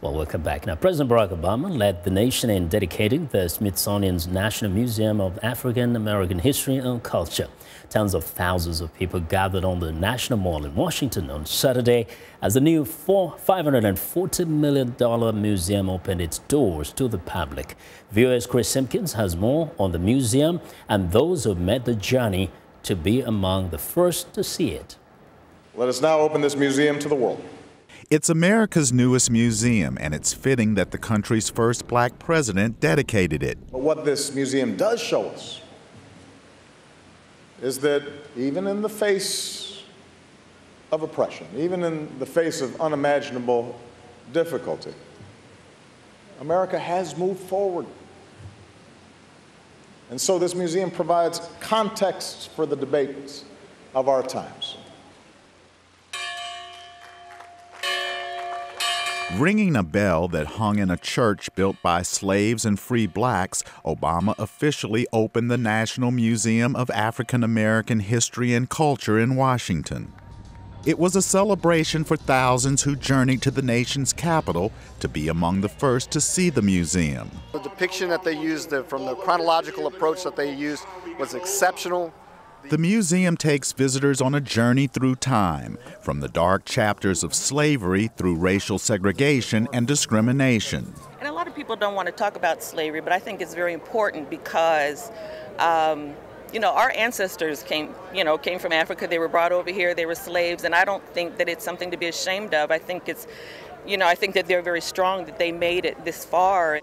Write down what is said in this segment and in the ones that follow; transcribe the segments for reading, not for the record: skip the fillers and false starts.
Well, welcome back. Now, President Barack Obama led the nation in dedicating the Smithsonian's National Museum of African American History and Culture. Tens of thousands of people gathered on the National Mall in Washington on Saturday as the new $540 million museum opened its doors to the public. VOA's Chris Simkins has more on the museum and those who made the journey to be among the first to see it. Let us now open this museum to the world. It's America's newest museum, and it's fitting that the country's first black president dedicated it. But what this museum does show us is that even in the face of oppression, even in the face of unimaginable difficulty, America has moved forward. And so this museum provides context for the debates of our times. Ringing a bell that hung in a church built by slaves and free blacks, Obama officially opened the National Museum of African American History and Culture in Washington. It was a celebration for thousands who journeyed to the nation's capital to be among the first to see the museum. The depiction that they used, from the chronological approach that they used, was exceptional. The museum takes visitors on a journey through time, from the dark chapters of slavery through racial segregation and discrimination. And a lot of people don't want to talk about slavery, but I think it's very important because, our ancestors came from Africa. They were brought over here. They were slaves, and I don't think that it's something to be ashamed of. I think it's, I think that they're very strong that they made it this far.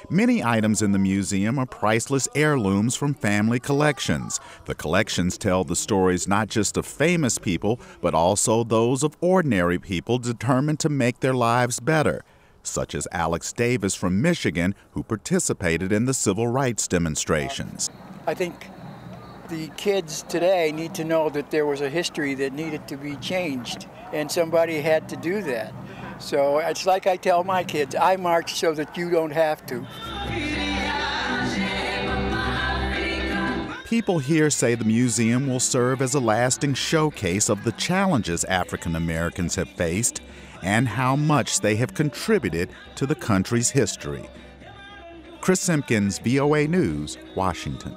Many items in the museum are priceless heirlooms from family collections. The collections tell the stories not just of famous people, but also those of ordinary people determined to make their lives better, such as Alex Davis from Michigan, who participated in the civil rights demonstrations. I think the kids today need to know that there was a history that needed to be changed, and somebody had to do that. So it's like I tell my kids, I march so that you don't have to. People here say the museum will serve as a lasting showcase of the challenges African Americans have faced and how much they have contributed to the country's history. Chris Simkins, VOA News, Washington.